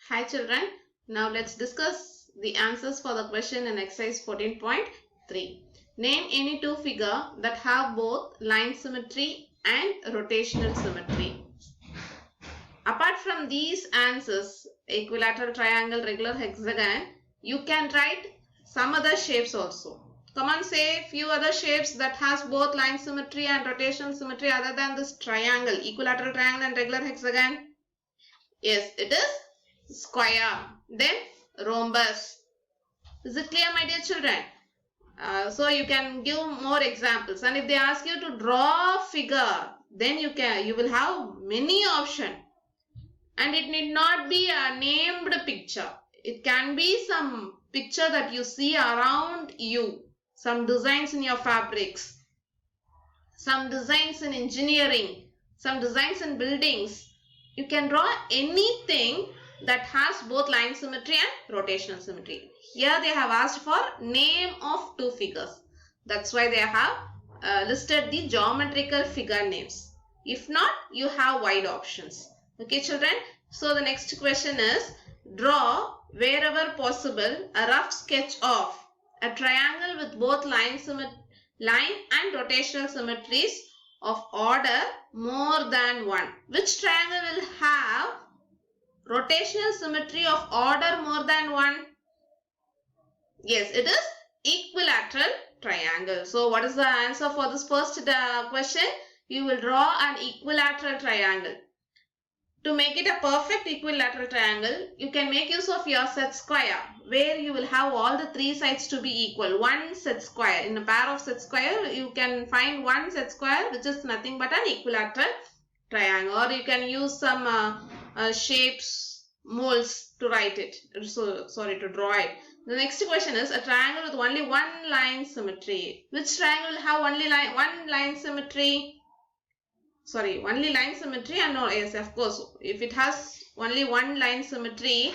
Hi children, now let's discuss the answers for the question in exercise 14.3. Name any two figures that have both line symmetry and rotational symmetry. Apart from these answers, equilateral, triangle, regular, hexagon, you can write some other shapes also. Come on, say few other shapes that has both line symmetry and rotational symmetry other than this triangle, equilateral, triangle and regular, hexagon. Yes, it is square, then rhombus. Is it clear, my dear children? So you can give more examples, and if they ask you to draw a figure, then you will have many options, and it need not be a named picture. It can be some picture that you see around you, some designs in your fabrics, some designs in engineering, some designs in buildings. You can draw anything that has both line symmetry and rotational symmetry. Here they have asked for name of two figures. That's why they have listed the geometrical figure names. If not, you have wide options. Okay children, so the next question is, draw wherever possible a rough sketch of a triangle with both line and rotational symmetries of order more than one. Which triangle will have rotational symmetry of order more than one? Yes, it is equilateral triangle. So what is the answer for this first question? You will draw an equilateral triangle. To make it a perfect equilateral triangle, you can make use of your set square, where you will have all the three sides to be equal. One set square. In a pair of set square, you can find one set square which is nothing but an equilateral triangle. Or you can use some shapes, molds to write it. To draw it. The next question is a triangle with only one line symmetry. Which triangle will have only one line symmetry? Only line symmetry, and no, yes, of course, if it has only one line symmetry,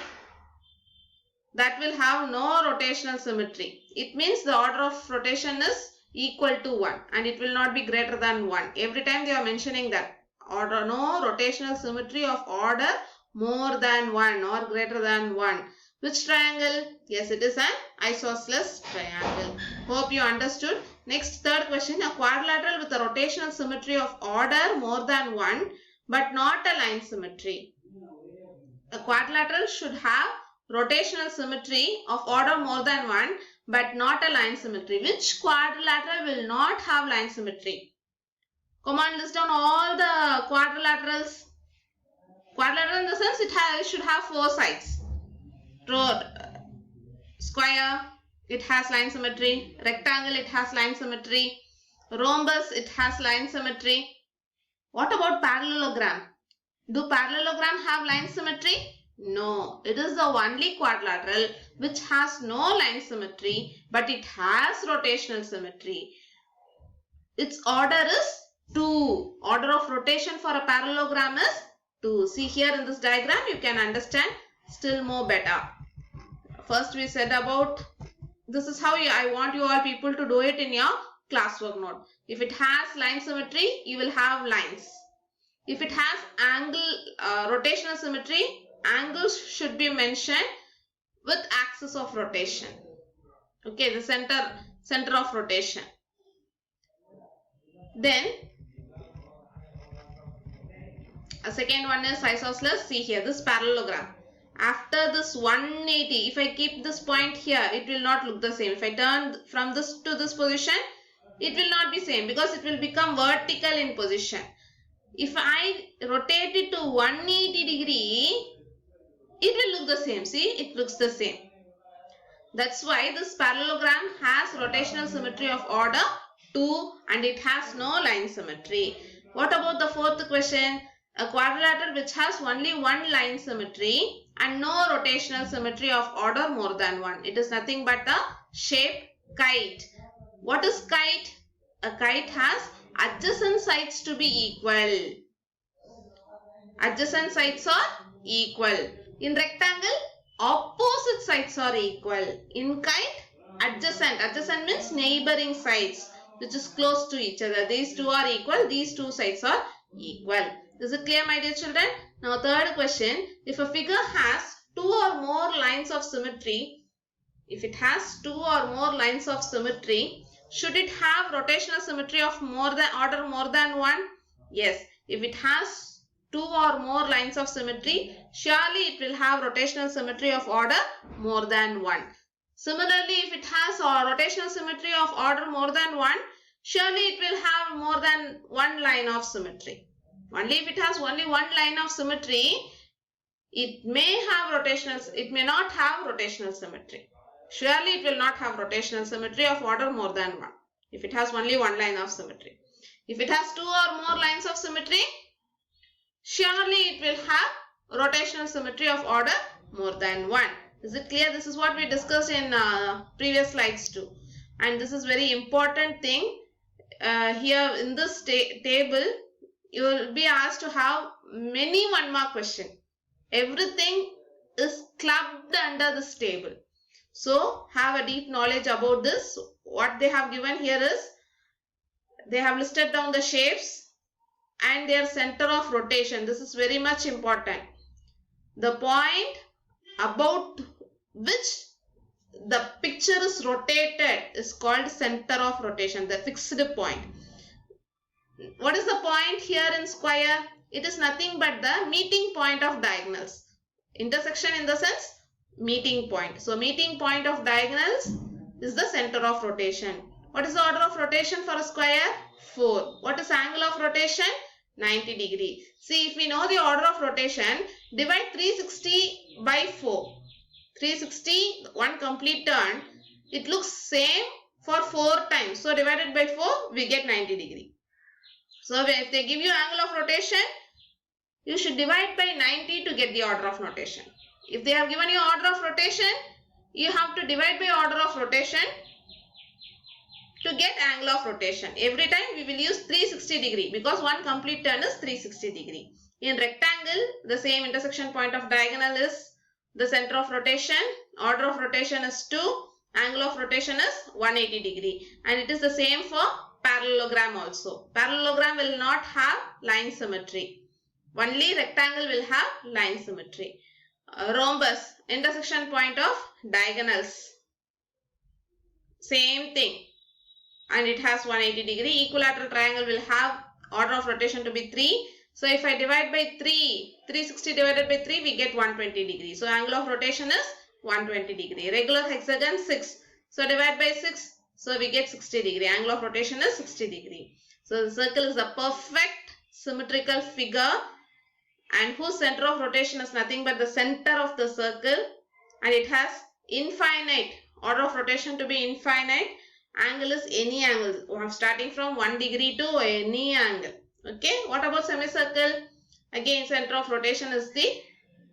that will have no rotational symmetry. It means the order of rotation is equal to 1 and it will not be greater than 1. Every time they are mentioning that order, no rotational symmetry of order more than 1 or greater than 1. Which triangle? Yes, it is an isosceles triangle. Hope you understood. Next, third question. A quadrilateral with a rotational symmetry of order more than 1 but not a line symmetry. A quadrilateral should have rotational symmetry of order more than 1 but not a line symmetry. Which quadrilateral will not have line symmetry? Come on, list down all the quadrilaterals. Quadrilateral in the sense it should have four sides. Square, it has line symmetry. Rectangle, it has line symmetry. Rhombus, it has line symmetry. What about parallelogram? Do parallelogram have line symmetry? No, it is the only quadrilateral which has no line symmetry but it has rotational symmetry. Its order is 2. Order of rotation for a parallelogram is 2. See here in this diagram you can understand still more better. First we said about, this is how I want you all people to do it in your classwork note. If it has line symmetry, you will have lines. If it has rotational symmetry, angles should be mentioned with axis of rotation. Okay, the center of rotation. Then a second one is isosceles. See here, this parallelogram. After this 180, if I keep this point here, it will not look the same. If I turn from this to this position, it will not be same because it will become vertical in position. If I rotate it to 180 degree, it will look the same. See, it looks the same. That's why this parallelogram has rotational symmetry of order 2 and it has no line symmetry. What about the fourth question? A quadrilateral which has only one line symmetry and no rotational symmetry of order more than 1. It is nothing but a shape kite. What is kite? A kite has adjacent sides to be equal. Adjacent sides are equal. In rectangle, opposite sides are equal. In kite, adjacent. Adjacent means neighboring sides which is close to each other. These two are equal. These two sides are equal. Is it clear, my dear children? Now third question. If a figure has two or more lines of symmetry, if it has two or more lines of symmetry, should it have rotational symmetry of order more than 1? Yes. If it has two or more lines of symmetry, surely it will have rotational symmetry of order more than 1. Similarly, if it has a rotational symmetry of order more than 1, surely it will have more than one line of symmetry. Only if it has only one line of symmetry, it may not have rotational symmetry. Surely it will not have rotational symmetry of order more than 1 if it has only one line of symmetry. If it has two or more lines of symmetry, surely it will have rotational symmetry of order more than 1. Is it clear? This is what we discussed in previous slides too. And this is very important thing. Here in this table, you will be asked to have many 1 mark question. Everything is clubbed under this table. So, have a deep knowledge about this. What they have given here is, they have listed down the shapes and their center of rotation. This is very much important. The point about which the picture is rotated is called center of rotation, the fixed point. What is the point here in square? It is nothing but the meeting point of diagonals. Intersection in the sense meeting point. So, meeting point of diagonals is the center of rotation. What is the order of rotation for a square? 4. What is angle of rotation? 90 degree. See, if we know the order of rotation, divide 360 by 4. 360, one complete turn, it looks same for 4 times. So, divided by 4, we get 90 degree. So, if they give you angle of rotation, you should divide by 90 to get the order of rotation. If they have given you order of rotation, you have to divide by order of rotation to get angle of rotation. Every time we will use 360 degree because one complete turn is 360 degree. In rectangle, the same intersection point of diagonal is the center of rotation. Order of rotation is 2. Angle of rotation is 180 degree. And it is the same for parallelogram also. Parallelogram will not have line symmetry. Only rectangle will have line symmetry. Rhombus, intersection point of diagonals. Same thing. And it has 180 degree. Equilateral triangle will have order of rotation to be 3. So, if I divide by 3, 360 divided by 3, we get 120 degree. So, angle of rotation is 120 degree. Regular hexagon 6. So, divide by 6. So, we get 60 degree. Angle of rotation is 60 degree. So, the circle is a perfect symmetrical figure and whose center of rotation is nothing but the center of the circle, and it has infinite order of rotation to be infinite. Angle is any angle starting from 1 degree to any angle. Okay, what about semicircle? Again, center of rotation is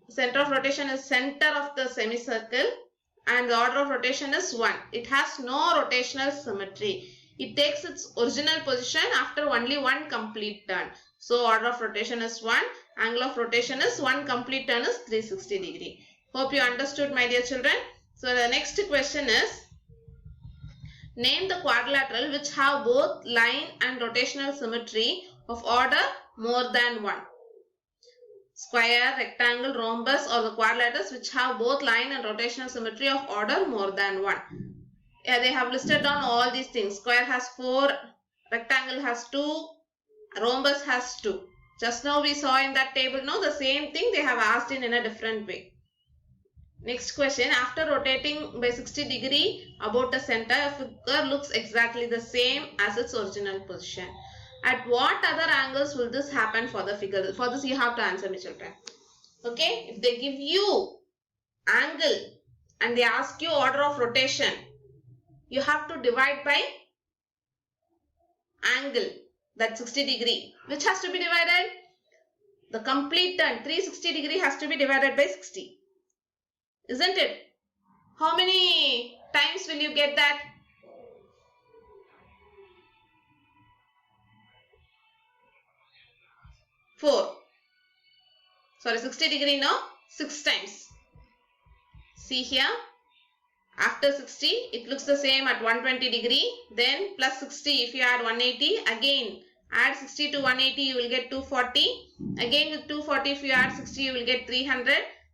center of the semicircle and the order of rotation is 1. It has no rotational symmetry. It takes its original position after only one complete turn. So, order of rotation is 1. Angle of rotation is 1 complete turn is 360 degree. Hope you understood, my dear children. So, the next question is, name the quadrilateral which have both line and rotational symmetry of order more than 1. Square, rectangle, rhombus or the quadrilaterals which have both line and rotational symmetry of order more than 1. Yeah, they have listed down all these things. Square has 4, rectangle has 2, rhombus has 2. Just now we saw in that table, no, the same thing they have asked in a different way. Next question, after rotating by 60 degree about the center, a figure looks exactly the same as its original position. At what other angles will this happen for the figure? For this you have to answer, my children. Okay, if they give you angle and they ask you order of rotation, you have to divide by angle, that 60 degree. Which has to be divided? The complete turn, 360 degree has to be divided by 60. Isn't it? How many times will you get that? 4. Sorry, 60 degree, no? 6 times. See here. After 60, it looks the same at 120 degree. Then plus 60, if you add 180, again add 60 to 180, you will get 240. Again with 240, if you add 60, you will get 300.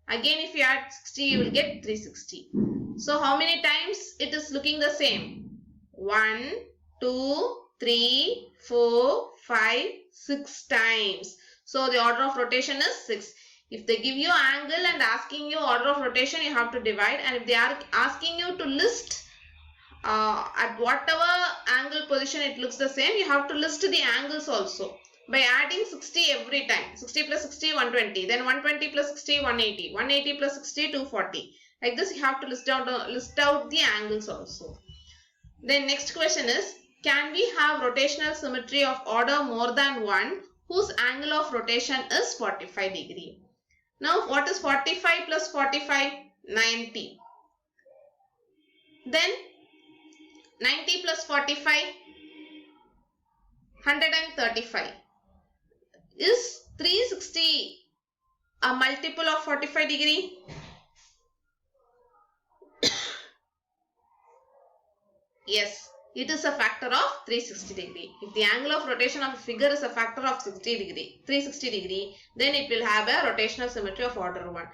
Again, if you add 60, you will get 360. So how many times it is looking the same? 1, 2, 3, 4, 5, 6 times. So the order of rotation is 6. If they give you angle and asking you order of rotation, you have to divide. And if they are asking you to list at whatever angle position it looks the same, you have to list the angles also by adding 60 every time. 60 plus 60, 120. Then 120 plus 60, 180. 180 plus 60, 240. Like this, you have to list out the angles also. Then next question is, can we have rotational symmetry of order more than 1 whose angle of rotation is 45 degree? Now what is 45 plus 45? 90. Then 90 plus 45? 135. Is 360 a multiple of 45 degree? Yes, it is a factor of 360 degree. If the angle of rotation of a figure is a factor of 360 degree, then it will have a rotational symmetry of order 1.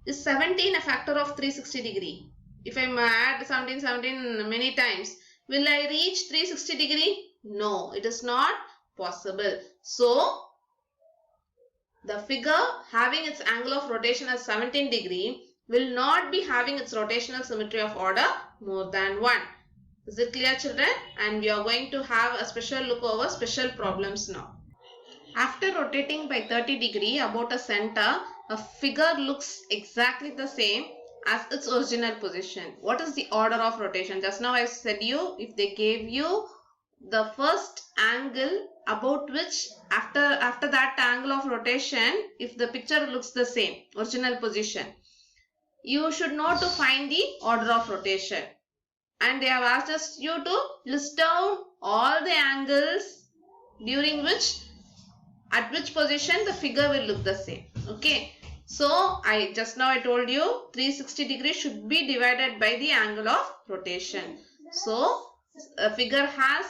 Is 17 a factor of 360 degree? If I add 17 many times, will I reach 360 degree? No, it is not possible. So, the figure having its angle of rotation as 17 degree will not be having its rotational symmetry of order more than 1. Is it clear, children? And we are going to have a special look over special problems now. After rotating by 30 degree about a center, a figure looks exactly the same as its original position. What is the order of rotation? Just now I said you, if they gave you the first angle about which after that angle of rotation, if the picture looks the same, original position, you should know to find the order of rotation. And they have asked us you to list down all the angles during which, at which position the figure will look the same. Okay. So, just now I told you 360 degrees should be divided by the angle of rotation. So, a figure has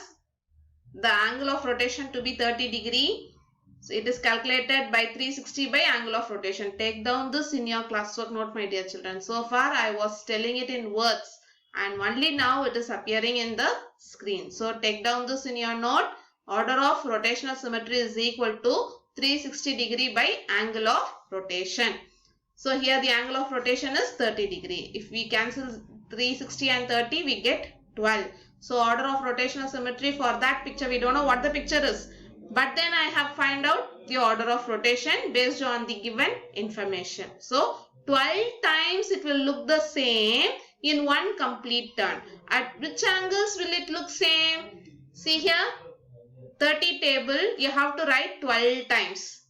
the angle of rotation to be 30 degree. So, it is calculated by 360 by angle of rotation. Take down this in your classwork note, my dear children. So far, I was telling it in words and only now it is appearing in the screen. So, take down this in your note. Order of rotational symmetry is equal to 360 degree by angle of rotation. So, here the angle of rotation is 30 degree. If we cancel 360 and 30, we get 12. So, order of rotational symmetry for that picture, we don't know what the picture is. But then I have find out the order of rotation based on the given information. So, 12 times it will look the same in one complete turn. At which angles will it look same? See here, 30 table, you have to write 12 times.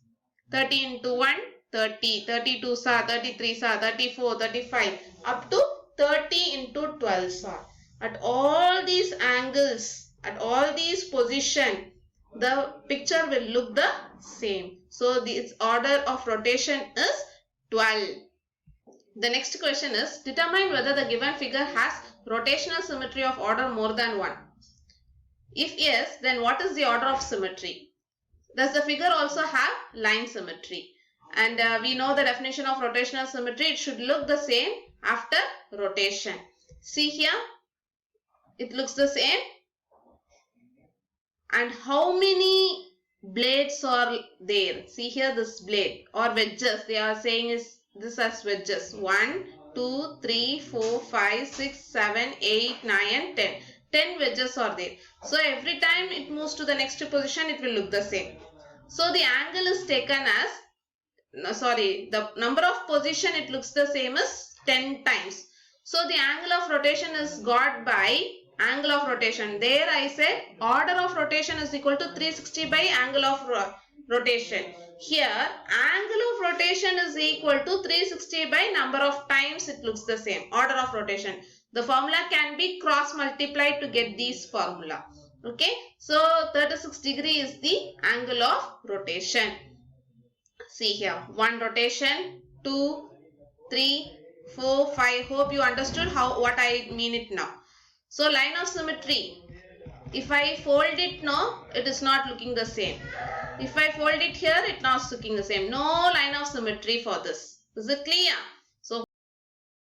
30 into 1, 30, 32 sa, 33 sa, 34, 35, up to 30 into 12 sa. At all these angles, at all these position, the picture will look the same. So, this order of rotation is 12. The next question is, determine whether the given figure has rotational symmetry of order more than 1. If yes, then what is the order of symmetry? Does the figure also have line symmetry? And we know the definition of rotational symmetry. It should look the same after rotation. See here, it looks the same. And how many blades are there? See here, this blade or wedges. They are saying is this as wedges. 1, 2, 3, 4, 5, 6, 7, 8, 9 and 10. 10 wedges are there. So, every time it moves to the next position, it will look the same. So, the angle is taken as, the number of position it looks the same as 10 times. So, the angle of rotation is got by angle of rotation. There I said order of rotation is equal to 360 by angle of rotation. Here, angle of rotation is equal to 360 by number of times it looks the same. Order of rotation. The formula can be cross multiplied to get this formula. Okay. So, 36 degree is the angle of rotation. See here. 1 rotation, 2, 3, 4, 5. Hope you understood what I mean it now. So, line of symmetry. If I fold it now, it is not looking the same. If I fold it here, it is not looking the same. No line of symmetry for this. Is it clear?